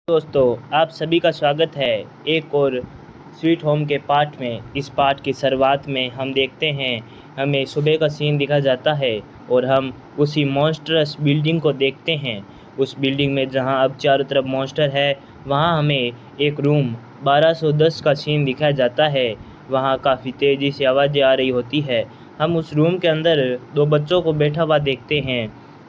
दोस्तों, आप सभी का स्वागत है एक और स्वीट होम के पार्ट में। इस पार्ट की शुरुआत में हम देखते हैं हमें सुबह का सीन दिखा जाता है और हम उसी मॉन्स्टरस बिल्डिंग को देखते हैं। उस बिल्डिंग में जहां अब चारों तरफ मॉन्स्टर है, वहां हमें एक रूम 1210 का सीन दिखाया जाता है। वहां काफ़ी तेज़ी से आवाज़ें आ रही होती है। हम उस रूम के अंदर दो बच्चों को बैठा हुआ देखते हैं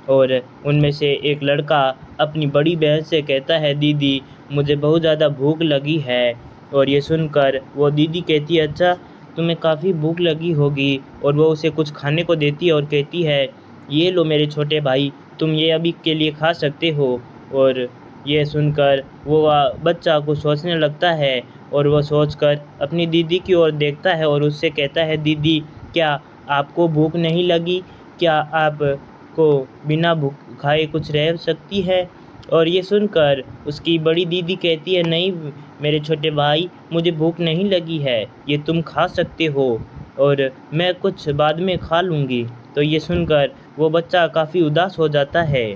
और उनमें से एक लड़का अपनी बड़ी बहन से कहता है, दीदी मुझे बहुत ज़्यादा भूख लगी है। और ये सुनकर वो दीदी कहती है, अच्छा तुम्हें काफ़ी भूख लगी होगी। और वो उसे कुछ खाने को देती है और कहती है, ये लो मेरे छोटे भाई, तुम ये अभी के लिए खा सकते हो। और ये सुनकर वो बच्चा कुछ सोचने लगता है और वो सोचकर अपनी दीदी की ओर देखता है और उससे कहता है, दीदी क्या आपको भूख नहीं लगी? क्या आप को बिना भूख खाए कुछ रह सकती है? और ये सुनकर उसकी बड़ी दीदी कहती है, नहीं मेरे छोटे भाई, मुझे भूख नहीं लगी है, ये तुम खा सकते हो और मैं कुछ बाद में खा लूँगी। तो ये सुनकर वो बच्चा काफ़ी उदास हो जाता है।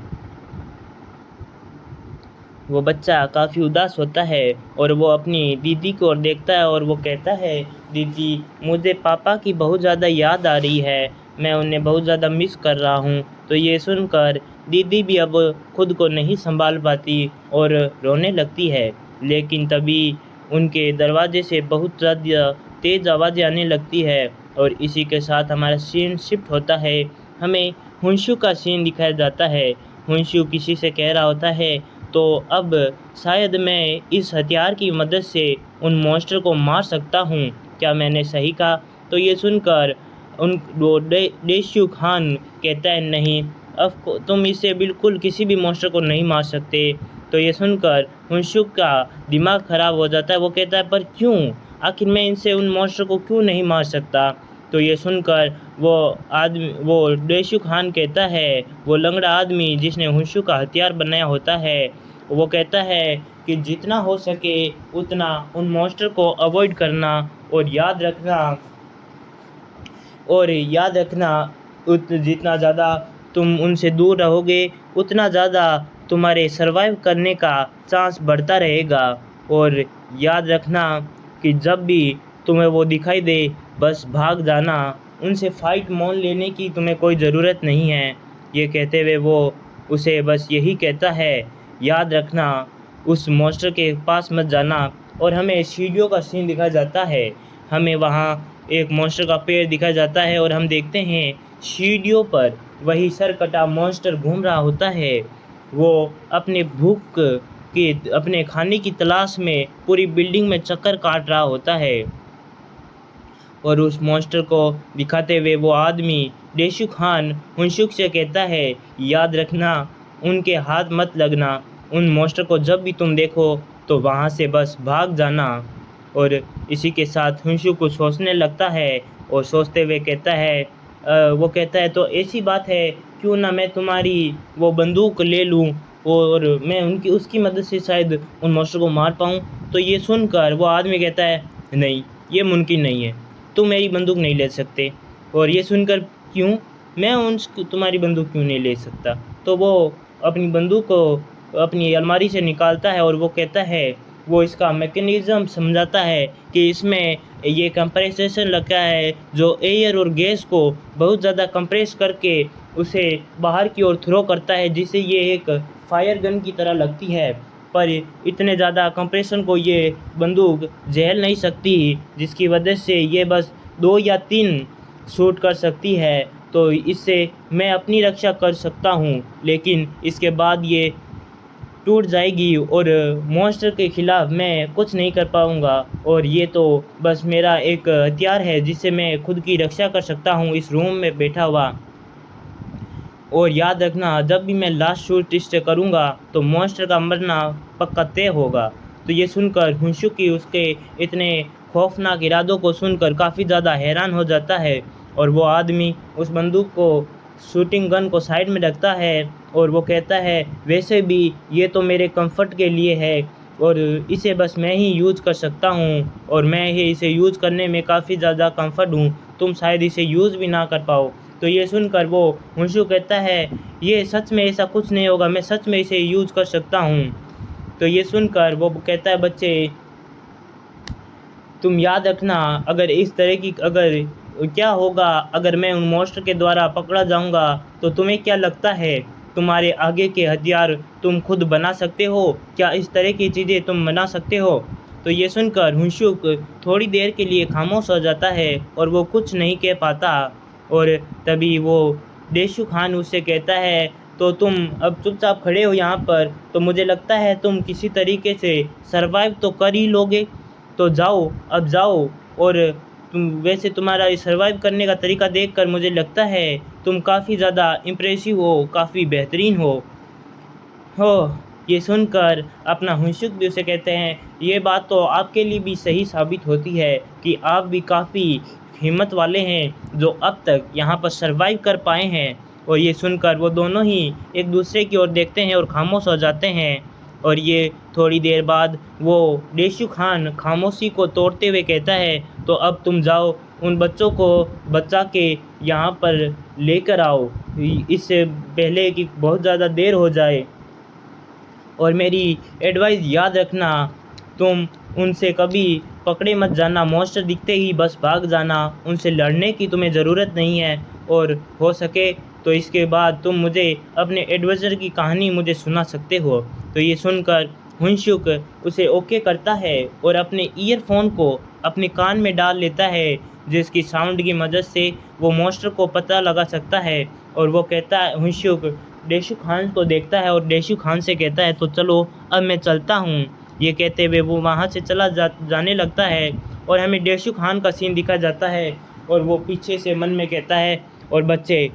वो बच्चा काफ़ी उदास होता है और वो अपनी दीदी की ओर देखता है और वो कहता है, दीदी मुझे पापा की बहुत ज़्यादा याद आ रही है, मैं उन्हें बहुत ज़्यादा मिस कर रहा हूँ। तो ये सुनकर दीदी भी अब खुद को नहीं संभाल पाती और रोने लगती है। लेकिन तभी उनके दरवाजे से बहुत ज़्यादा तेज़ आवाज़ें आने लगती है और इसी के साथ हमारा सीन शिफ्ट होता है। हमें हुंशु का सीन दिखाया जाता है। हुंशु किसी से कह रहा होता है, तो अब शायद मैं इस हथियार की मदद से उन मॉन्स्टर को मार सकता हूँ, क्या मैंने सही कहा? तो ये सुनकर उन वो डेशु खान कहता है, नहीं अब तुम इससे बिल्कुल किसी भी मॉन्स्टर को नहीं मार सकते। तो ये सुनकर हुंशुक का दिमाग ख़राब हो जाता है। वो कहता है, पर क्यों? आखिर मैं इनसे उन मॉन्स्टर को क्यों नहीं मार सकता? तो ये सुनकर वो डेशु खान कहता है, वो लंगड़ा आदमी जिसने हुंशु का हथियार बनाया होता है, वो कहता है कि जितना हो सके उतना उन मॉन्स्टर को अवॉइड करना और याद रखना जितना ज़्यादा तुम उनसे दूर रहोगे उतना ज़्यादा तुम्हारे सर्वाइव करने का चांस बढ़ता रहेगा। और याद रखना कि जब भी तुम्हें वो दिखाई दे बस भाग जाना, उनसे फ़ाइट मोल लेने की तुम्हें कोई ज़रूरत नहीं है। ये कहते हुए वो उसे बस यही कहता है, याद रखना उस मॉन्स्टर के पास मत जाना। और हमें सीढ़ियों का सीन दिखाया जाता है। हमें वहाँ एक मॉन्स्टर का पेड़ दिखाया जाता है और हम देखते हैं सीढ़ियों पर वही सरकटा मॉन्स्टर घूम रहा होता है। वो अपने भूख की अपने खाने की तलाश में पूरी बिल्डिंग में चक्कर काट रहा होता है। और उस मॉन्स्टर को दिखाते हुए वो आदमी डेशु खान हुंशुक से कहता है, याद रखना उनके हाथ मत लगना, उन मॉन्स्टर को जब भी तुम देखो तो वहाँ से बस भाग जाना। और इसी के साथ हुंशुक कुछ सोचने लगता है और सोचते हुए कहता है, वो कहता है, तो ऐसी बात है, क्यों ना मैं तुम्हारी वो बंदूक ले लूँ और मैं उनकी उसकी मदद से शायद उन मॉन्स्टर को मार पाऊँ। तो ये सुनकर वो आदमी कहता है, नहीं ये मुमकिन नहीं है, तुम मेरी बंदूक नहीं ले सकते। और ये सुनकर, क्यों? मैं उन तुम्हारी बंदूक क्यों नहीं ले सकता? तो वो अपनी बंदूक को अपनी अलमारी से निकालता है और वो कहता है, वो इसका मैकेनिज़्म समझाता है कि इसमें ये कंप्रेसेशन लगा है जो एयर और गैस को बहुत ज़्यादा कंप्रेस करके उसे बाहर की ओर थ्रो करता है, जिससे ये एक फायर गन की तरह लगती है। पर इतने ज़्यादा कंप्रेशन को ये बंदूक झेल नहीं सकती, जिसकी वजह से ये बस 2 या 3 शूट कर सकती है। तो इससे मैं अपनी रक्षा कर सकता हूँ, लेकिन इसके बाद ये टूट जाएगी और मॉन्स्टर के ख़िलाफ़ मैं कुछ नहीं कर पाऊँगा। और ये तो बस मेरा एक हथियार है जिससे मैं खुद की रक्षा कर सकता हूँ इस रूम में बैठा हुआ। और याद रखना, जब भी मैं लास्ट शूट इससे करूँगा तो मॉन्स्टर का मरना पक्का तय होगा। तो ये सुनकर हुंशुकी उसके इतने खौफनाक इरादों को सुनकर काफ़ी ज़्यादा हैरान हो जाता है और वो आदमी उस बंदूक को शूटिंग गन को साइड में रखता है और वो कहता है, वैसे भी ये तो मेरे कंफर्ट के लिए है और इसे बस मैं ही यूज़ कर सकता हूँ और मैं ही इसे यूज़ करने में काफ़ी ज़्यादा कंफर्ट हूँ, तुम शायद इसे यूज़ भी ना कर पाओ। तो ये सुनकर वो हुंशु कहता है, ये सच में ऐसा कुछ नहीं होगा, मैं सच में इसे यूज़ कर सकता हूँ। तो ये सुनकर वो कहता है बच्चे तुम याद रखना, अगर इस तरह की अगर क्या होगा अगर मैं उन मॉन्स्टर के द्वारा पकड़ा जाऊंगा तो तुम्हें क्या लगता है तुम्हारे आगे के हथियार तुम खुद बना सकते हो? क्या इस तरह की चीज़ें तुम बना सकते हो? तो ये सुनकर हुंशुक थोड़ी देर के लिए खामोश हो जाता है और वो कुछ नहीं कह पाता। और तभी वो देशु खान उससे कहता है तो तुम अब चुपचाप खड़े हो यहाँ पर, तो मुझे लगता है तुम किसी तरीके से सरवाइव तो कर ही लोगे। तो जाओ, अब जाओ। और तुम वैसे तुम्हारा इस सर्वाइव करने का तरीका देखकर मुझे लगता है तुम काफ़ी ज़्यादा इम्प्रेसिव हो, काफ़ी बेहतरीन हो। ये सुनकर अपना हुंशुक भी उसे कहते हैं ये बात तो आपके लिए भी सही साबित होती है कि आप भी काफ़ी हिम्मत वाले हैं जो अब तक यहाँ पर सर्वाइव कर पाए हैं। और ये सुनकर वो दोनों ही एक दूसरे की ओर देखते हैं और खामोश हो जाते हैं। और ये थोड़ी देर बाद वो देशु खान खामोशी को तोड़ते हुए कहता है तो अब तुम जाओ उन बच्चों को बचा के यहाँ पर लेकर आओ, इससे पहले कि बहुत ज़्यादा देर हो जाए। और मेरी एडवाइस याद रखना, तुम उनसे कभी पकड़े मत जाना, मॉन्स्टर दिखते ही बस भाग जाना, उनसे लड़ने की तुम्हें ज़रूरत नहीं है। और हो सके तो इसके बाद तुम मुझे अपने एडवेंचर की कहानी मुझे सुना सकते हो। तो ये सुनकर हुंशुक उसे ओके करता है और अपने ईयरफोन को अपने कान में डाल लेता है जिसकी साउंड की मदद से वो मॉन्स्टर को पता लगा सकता है। और वो कहता है हुंशुक देशु खान को देखता है और देशु खान से कहता है तो चलो अब मैं चलता हूँ। ये कहते हुए वो वहाँ से जाने लगता है और हमें देशु खान का सीन दिखा जाता है। और वो पीछे से मन में कहता है और बच्चे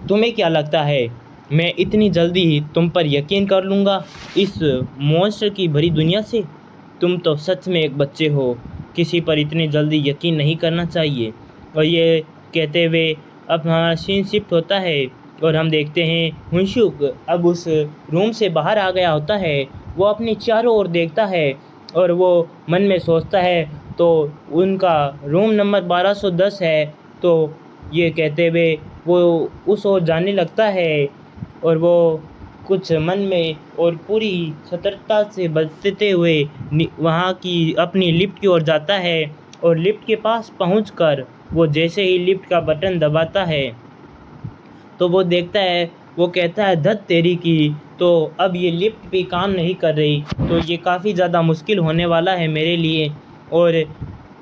तुम्हें क्या लगता है मैं इतनी जल्दी ही तुम पर यकीन कर लूँगा इस मॉन्स्टर की भरी दुनिया से? तुम तो सच में एक बच्चे हो, किसी पर इतनी जल्दी यकीन नहीं करना चाहिए। और ये कहते हुए अब हमारा सीन शिफ्ट होता है और हम देखते हैं हुंशुक अब उस रूम से बाहर आ गया होता है। वो अपने चारों ओर देखता है और वो मन में सोचता है तो उनका रूम नंबर 1210 है। तो ये कहते हुए वो उस ओर जाने लगता है और वो कुछ मन में और पूरी सतर्कता से बचते हुए वहाँ की अपनी लिफ्ट की ओर जाता है। और लिफ्ट के पास पहुंचकर वो जैसे ही लिफ्ट का बटन दबाता है तो वो देखता है, वो कहता है धत तेरी की, तो अब ये लिफ्ट भी काम नहीं कर रही, तो ये काफ़ी ज़्यादा मुश्किल होने वाला है मेरे लिए। और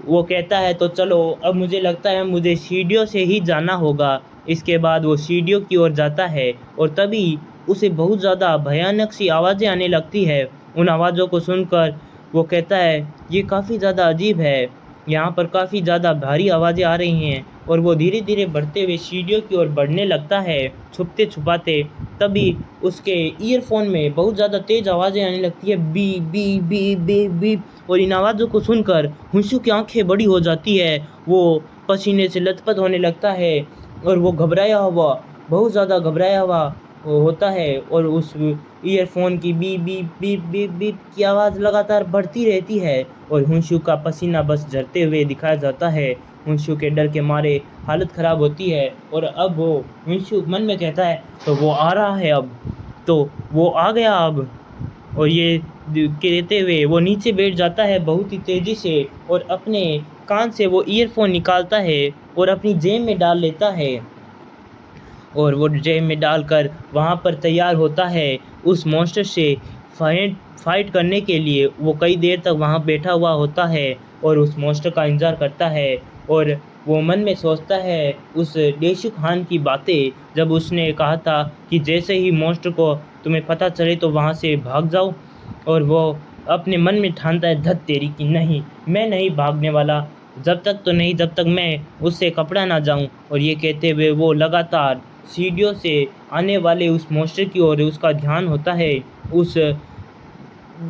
वो कहता है तो चलो अब मुझे लगता है मुझे सीढ़ियों से ही जाना होगा। इसके बाद वो सीढ़ियों की ओर जाता है और तभी उसे बहुत ज़्यादा भयानक सी आवाज़ें आने लगती है। उन आवाज़ों को सुनकर वो कहता है ये काफ़ी ज़्यादा अजीब है, यहाँ पर काफ़ी ज़्यादा भारी आवाज़ें आ रही हैं। और वो धीरे धीरे बढ़ते हुए सीढ़ियों की ओर बढ़ने लगता है छुपते छुपाते। तभी उसके ईयरफोन में बहुत ज़्यादा तेज़ आवाज़ें आने लगती है, बी बी बी बी बी। और इन आवाज़ों को सुनकर हुंशुक की आंखें बड़ी हो जाती है, वो पसीने से लथपथ होने लगता है और वो घबराया हुआ, बहुत ज़्यादा घबराया हुआ होता है। और उस ईयरफोन की बी बी बी बी बी की आवाज़ लगातार बढ़ती रहती है और हुंशुक का पसीना बस झरते हुए दिखाया जाता है। हुंशुक के डर के मारे हालत ख़राब होती है और अब वो हुंशुक मन में कहता है तो वो आ रहा है, अब तो वो आ गया अब। और ये कहते हुए वो नीचे बैठ जाता है बहुत ही तेज़ी से और अपने कान से वो ईयरफोन निकालता है और अपनी जेब में डाल लेता है। और वो जेब में डालकर वहाँ पर तैयार होता है उस मॉन्स्टर से फाइट करने के लिए। वो कई देर तक वहाँ बैठा हुआ होता है और उस मॉन्स्टर का इंतज़ार करता है। और वो मन में सोचता है उस देशु खान की बातें, जब उसने कहा था कि जैसे ही मॉन्स्टर को तुम्हें पता चले तो वहाँ से भाग जाओ। और वो अपने मन में ठानता है धत तेरी की, नहीं मैं नहीं भागने वाला, जब तक तो नहीं जब तक मैं उससे कपड़ा ना जाऊं। और ये कहते हुए वो लगातार सीढ़ियों से आने वाले उस मॉन्स्टर की ओर उसका ध्यान होता है, उस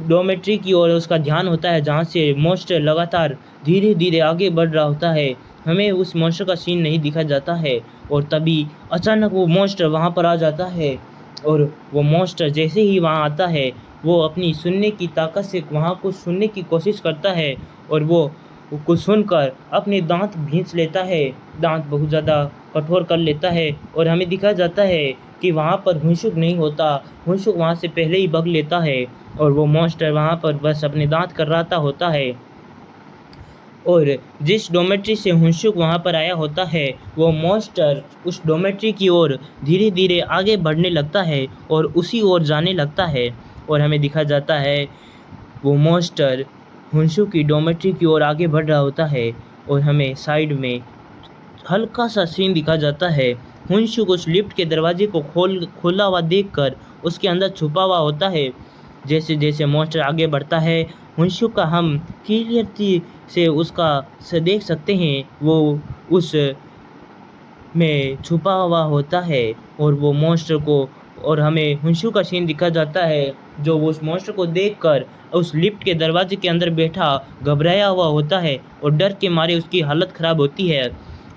डोमेट्री की ओर उसका ध्यान होता है जहाँ से मॉन्स्टर लगातार धीरे धीरे आगे बढ़ रहा होता है। हमें उस मॉन्स्टर का सीन नहीं दिखा जाता है और तभी अचानक वो मॉन्स्टर वहाँ पर आ जाता है। और वो मॉन्स्टर जैसे ही वहाँ आता है वो अपनी सुनने की ताकत से वहाँ कुछ सुनने की कोशिश करता है और वो कुछ सुनकर अपने दांत भींच लेता है। दांत बहुत ज़्यादा कठोर कर लेता है और हमें दिखाया जाता है कि वहाँ पर हुनसुक नहीं होता। हुनसुक वहाँ से पहले ही भग लेता है और वो मॉन्स्टर वहाँ पर बस अपने दांत कर्राता होता है। और जिस डोमेट्री से हुनसुक वहाँ पर आया होता है वो मॉन्स्टर उस डोमेट्री की ओर धीरे धीरे आगे बढ़ने लगता है और उसी ओर जाने लगता है। और हमें दिखा जाता है वो मॉन्स्टर हुनसुक की डोमेट्री की ओर आगे बढ़ रहा होता है और हमें साइड में हल्का सा सीन दिखा जाता है। हुनसुक उस लिफ्ट के दरवाजे को खोला हुआ देखकर उसके अंदर छुपा हुआ होता है। जैसे जैसे मॉन्स्टर आगे बढ़ता है हुनसुक का हम क्लियरली से उसका से देख सकते हैं वो उस में छुपा हुआ होता है और वो मॉन्स्टर को और हमें हुनसुक का सीन दिखा जाता है जो वो उस मॉन्स्टर को देखकर उस लिफ्ट के दरवाजे के अंदर बैठा घबराया हुआ होता है और डर के मारे उसकी हालत ख़राब होती है।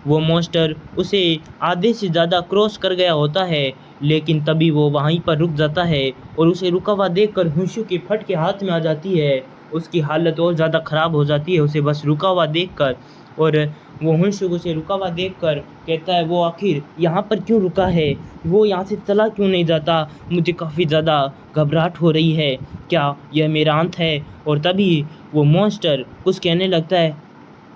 वो मॉन्स्टर उसे आधे से ज़्यादा क्रॉस कर गया होता है लेकिन तभी वो वहीं पर रुक जाता है और उसे रुका हुआ देखकर हुनसुक की फट के हाथ में आ जाती है। उसकी हालत और ज़्यादा ख़राब हो जाती है उसे बस रुका हुआ देखकर। और वो हुनसुक उसे रुका हुआ देखकर कहता है वो आखिर यहाँ पर क्यों रुका है, वो यहाँ से चला क्यों नहीं जाता, मुझे काफ़ी ज़्यादा घबराहट हो रही है, क्या यह मेरा अंत है। और तभी वो मॉन्स्टर कुछ कहने लगता है,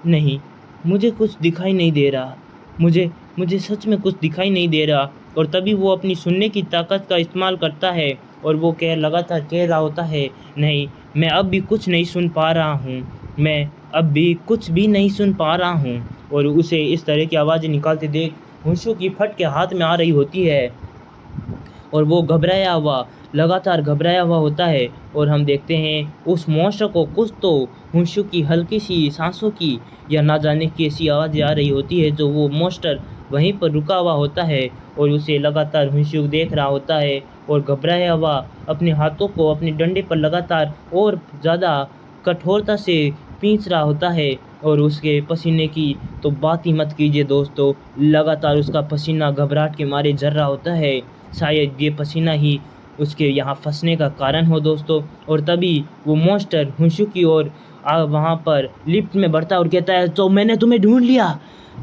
नहीं मुझे कुछ दिखाई नहीं दे रहा, मुझे मुझे सच में कुछ दिखाई नहीं दे रहा। और तभी वो अपनी सुनने की ताकत का इस्तेमाल करता है और वो लगातार कह रहा होता है, नहीं मैं अब भी कुछ नहीं सुन पा रहा हूँ, मैं अब भी कुछ भी नहीं सुन पा रहा हूँ। और उसे इस तरह की आवाज़ें निकालते देख हुनसुक की फट के हाथ में आ रही होती है और वो लगातार घबराया हुआ होता है। और हम देखते हैं उस मॉन्स्टर को कुछ तो हुनसुक की हल्की सी सांसों की या ना जाने की ऐसी आवाज़ें आ रही होती है जो वो मॉन्स्टर वहीं पर रुका हुआ होता है और उसे लगातार हुनसुक देख रहा होता है और घबराया हुआ अपने हाथों को अपने डंडे पर लगातार और ज़्यादा कठोरता से खींच रहा होता है। और उसके पसीने की तो बात ही मत कीजिए दोस्तों, लगातार उसका पसीना घबराहट के मारे झर रहा होता है। शायद ये पसीना ही उसके यहाँ फंसने का कारण हो दोस्तों। और तभी वो मॉन्स्टर हुनसुक की ओर वहाँ पर लिफ्ट में बढ़ता और कहता है, तो मैंने तुम्हें ढूंढ लिया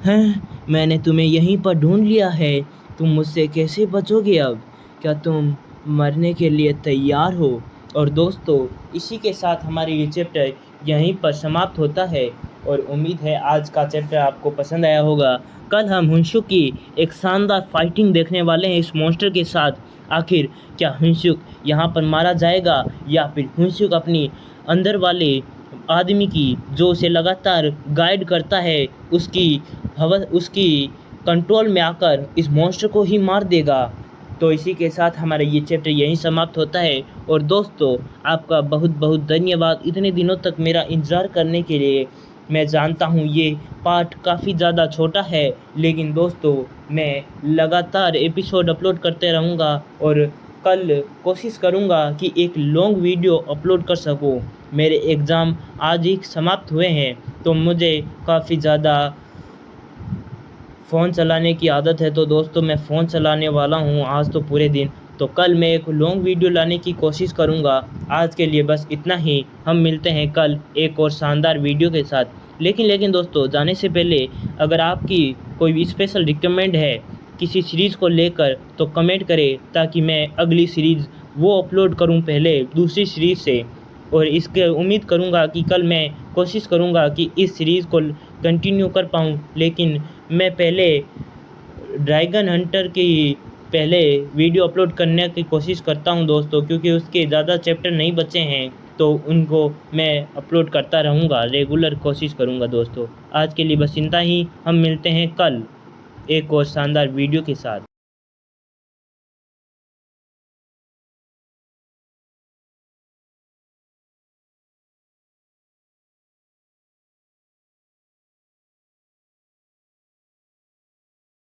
हैं, मैंने तुम्हें यहीं पर ढूंढ लिया है, तुम मुझसे कैसे बचोगे अब, क्या तुम मरने के लिए तैयार हो। और दोस्तों इसी के साथ हमारे ये चैप्टर यहीं पर समाप्त होता है और उम्मीद है आज का चैप्टर आपको पसंद आया होगा। कल हम हुनसुक की एक शानदार फाइटिंग देखने वाले हैं इस मॉन्स्टर के साथ। आखिर क्या हुनसुक यहाँ पर मारा जाएगा या फिर हुनसुक अपनी अंदर वाले आदमी की जो उसे लगातार गाइड करता है उसकी कंट्रोल में आकर इस मॉन्स्टर को ही मार देगा। तो इसी के साथ हमारा ये चैप्टर यहीं समाप्त होता है। और दोस्तों आपका बहुत बहुत धन्यवाद इतने दिनों तक मेरा इंतज़ार करने के लिए। मैं जानता हूँ ये पार्ट काफ़ी ज़्यादा छोटा है लेकिन दोस्तों मैं लगातार एपिसोड अपलोड करते रहूँगा और कल कोशिश करूँगा कि एक लॉन्ग वीडियो अपलोड कर सकूँ। मेरे एग्ज़ाम आज ही समाप्त हुए हैं तो मुझे काफ़ी ज़्यादा फ़ोन चलाने की आदत है, तो दोस्तों मैं फ़ोन चलाने वाला हूँ आज तो पूरे दिन। तो कल मैं एक लॉन्ग वीडियो लाने की कोशिश करूँगा। आज के लिए बस इतना ही, हम मिलते हैं कल एक और शानदार वीडियो के साथ। लेकिन दोस्तों जाने से पहले अगर आपकी कोई भी स्पेशल रिकमेंड है किसी सीरीज़ को लेकर तो कमेंट करें ताकि मैं अगली सीरीज़ वो अपलोड करूँ पहले दूसरी सीरीज़ से। और इसके उम्मीद करूँगा कि कल मैं कोशिश करूँगा कि इस सीरीज़ को कंटिन्यू कर पाऊँ। लेकिन मैं पहले ड्रैगन हंटर की पहले वीडियो अपलोड करने की कोशिश करता हूं दोस्तों, क्योंकि उसके ज़्यादा चैप्टर नहीं बचे हैं तो उनको मैं अपलोड करता रहूँगा, रेगुलर कोशिश करूँगा दोस्तों। आज के लिए बस इतना ही, हम मिलते हैं कल एक और शानदार वीडियो के साथ।